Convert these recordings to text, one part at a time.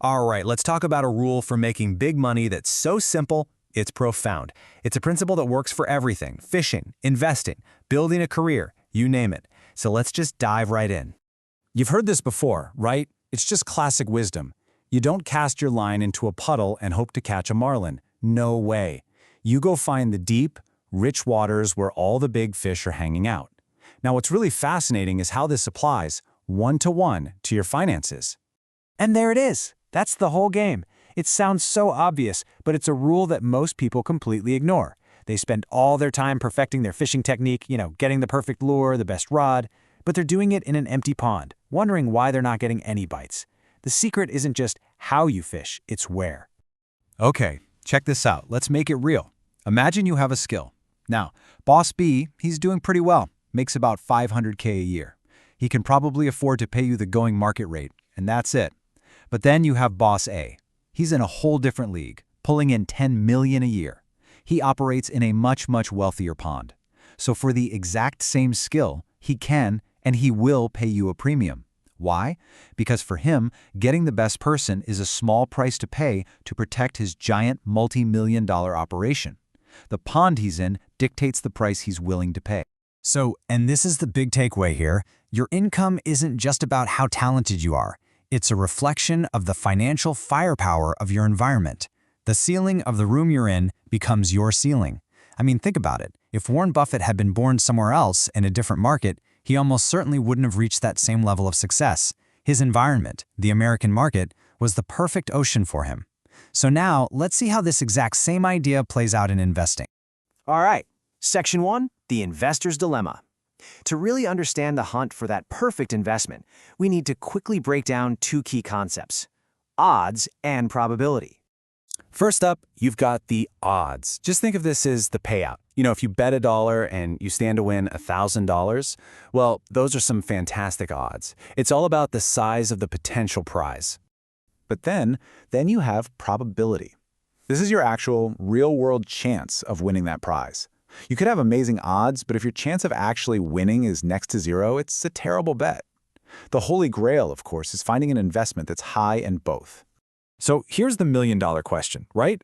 All right, let's talk about a rule for making big money that's so simple, it's profound. It's a principle that works for everything: fishing, investing, building a career, you name it. So let's just dive right in. You've heard this before, right? It's just classic wisdom. You don't cast your line into a puddle and hope to catch a marlin. No way. You go find the deep, rich waters where all the big fish are hanging out. Now, what's really fascinating is how this applies one-to-one to your finances. And there it is. That's the whole game. It sounds so obvious, but it's a rule that most people completely ignore. They spend all their time perfecting their fishing technique, getting the perfect lure, the best rod, but they're doing it in an empty pond, wondering why they're not getting any bites. The secret isn't just how you fish, it's where. Okay, check this out. Let's make it real. Imagine you have a skill. Now, Boss B, he's doing pretty well, makes about $500K a year. He can probably afford to pay you the going market rate, and that's it. But then you have Boss A. He's in a whole different league, pulling in $10 million a year. He operates in a much, much wealthier pond. So for the exact same skill, he can and he will pay you a premium. Why? Because for him, getting the best person is a small price to pay to protect his giant multi-million-dollar operation. The pond he's in dictates the price he's willing to pay. So, and this is the big takeaway here, your income isn't just about how talented you are. It's a reflection of the financial firepower of your environment. The ceiling of the room you're in becomes your ceiling. I mean, think about it. If Warren Buffett had been born somewhere else in a different market, he almost certainly wouldn't have reached that same level of success. His environment, the American market, was the perfect ocean for him. So now, let's see how this exact same idea plays out in investing. All right, Section 1, the investor's dilemma. To really understand the hunt for that perfect investment, we need to quickly break down two key concepts: odds and probability. First up, you've got the odds. Just think of this as the payout. If you bet $1 and you stand to win $1,000, well, those are some fantastic odds. It's all about the size of the potential prize. But then you have probability. This is your actual real-world chance of winning that prize. You could have amazing odds, but if your chance of actually winning is next to zero, it's a terrible bet. The holy grail, of course, is finding an investment that's high in both. So here's the million-dollar question, right?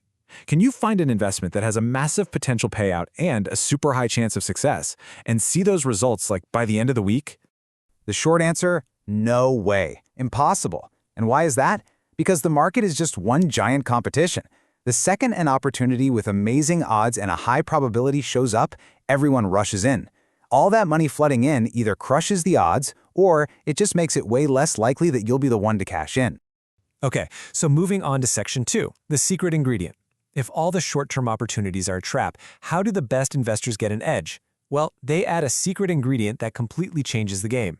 Can you find an investment that has a massive potential payout and a super high chance of success and see those results by the end of the week? The short answer, no way. Impossible. And why is that? Because the market is just one giant competition. The second an opportunity with amazing odds and a high probability shows up, everyone rushes in. All that money flooding in either crushes the odds or it just makes it way less likely that you'll be the one to cash in. Okay, so moving on to Section 2, the secret ingredient. If all the short-term opportunities are a trap, how do the best investors get an edge? Well, they add a secret ingredient that completely changes the game.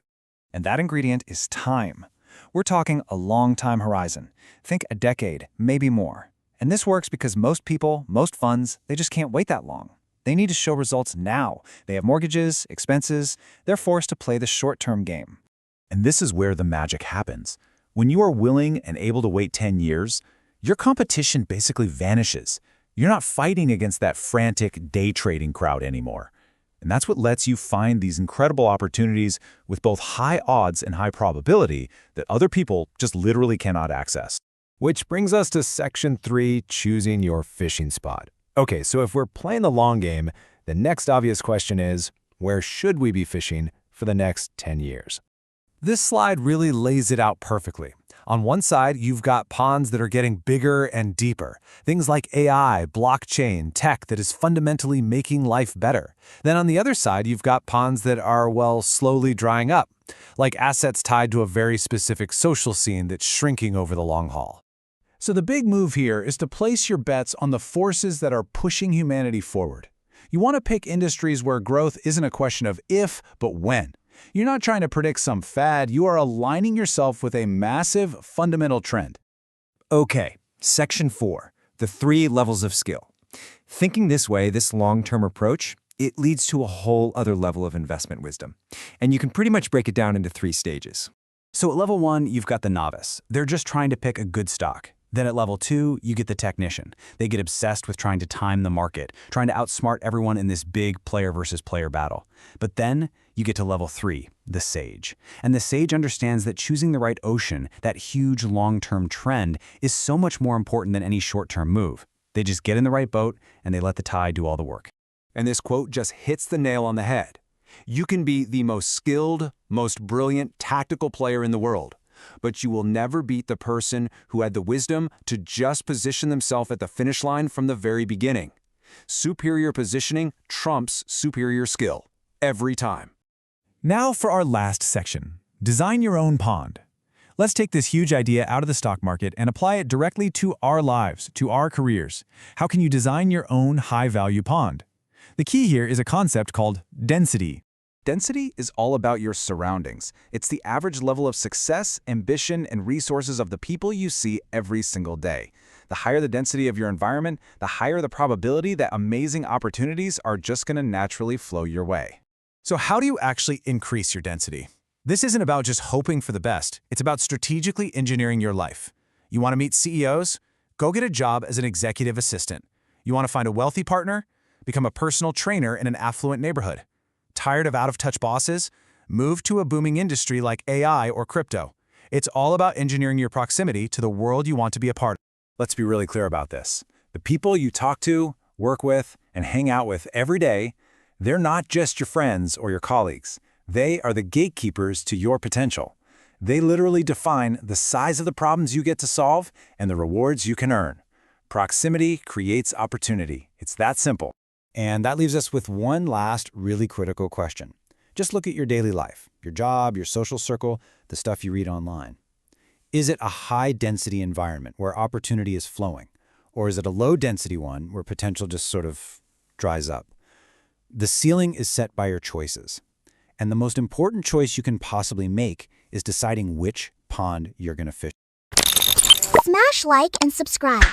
And that ingredient is time. We're talking a long time horizon. Think a decade, maybe more. And this works because most people, most funds, they just can't wait that long. They need to show results now. They have mortgages, expenses. They're forced to play the short-term game. And this is where the magic happens. When you are willing and able to wait 10 years, your competition basically vanishes. You're not fighting against that frantic day trading crowd anymore. And that's what lets you find these incredible opportunities with both high odds and high probability that other people just literally cannot access. Which brings us to Section 3, choosing your fishing spot. Okay, so if we're playing the long game, the next obvious question is, where should we be fishing for the next 10 years? This slide really lays it out perfectly. On one side, you've got ponds that are getting bigger and deeper. Things like AI, blockchain, tech that is fundamentally making life better. Then on the other side, you've got ponds that are, slowly drying up, like assets tied to a very specific social scene that's shrinking over the long haul. So the big move here is to place your bets on the forces that are pushing humanity forward. You want to pick industries where growth isn't a question of if, but when. You're not trying to predict some fad, you are aligning yourself with a massive, fundamental trend. Okay, Section 4, the 3 levels of skill. Thinking this way, this long-term approach, it leads to a whole other level of investment wisdom. And you can pretty much break it down into 3 stages. So at level 1, you've got the novice. They're just trying to pick a good stock. Then at level 2, you get the technician. They get obsessed with trying to time the market, trying to outsmart everyone in this big player versus player battle. But then You get to level 3, the sage. And the sage understands that choosing the right ocean, that huge long-term trend, is so much more important than any short-term move. They just get in the right boat and they let the tide do all the work. And this quote just hits the nail on the head. You can be the most skilled, most brilliant tactical player in the world, but you will never beat the person who had the wisdom to just position themselves at the finish line from the very beginning. Superior positioning trumps superior skill, every time. Now for our last section, design your own pond. Let's take this huge idea out of the stock market and apply it directly to our lives, to our careers. How can you design your own high-value pond? The key here is a concept called density. Density is all about your surroundings. It's the average level of success, ambition, and resources of the people you see every single day. The higher the density of your environment, the higher the probability that amazing opportunities are just going to naturally flow your way. So how do you actually increase your density? This isn't about just hoping for the best. It's about strategically engineering your life. You want to meet CEOs? Go get a job as an executive assistant. You want to find a wealthy partner? Become a personal trainer in an affluent neighborhood. Tired of out-of-touch bosses? Move to a booming industry like AI or crypto. It's all about engineering your proximity to the world you want to be a part of. Let's be really clear about this. The people you talk to, work with, and hang out with every day, they're not just your friends or your colleagues. They are the gatekeepers to your potential. They literally define the size of the problems you get to solve and the rewards you can earn. Proximity creates opportunity. It's that simple. And that leaves us with one last really critical question. Just look at your daily life, your job, your social circle, the stuff you read online. Is it a high-density environment where opportunity is flowing? Or is it a low-density one where potential just sort of dries up? The ceiling is set by your choices. And the most important choice you can possibly make is deciding which pond you're going to fish. Smash like and subscribe.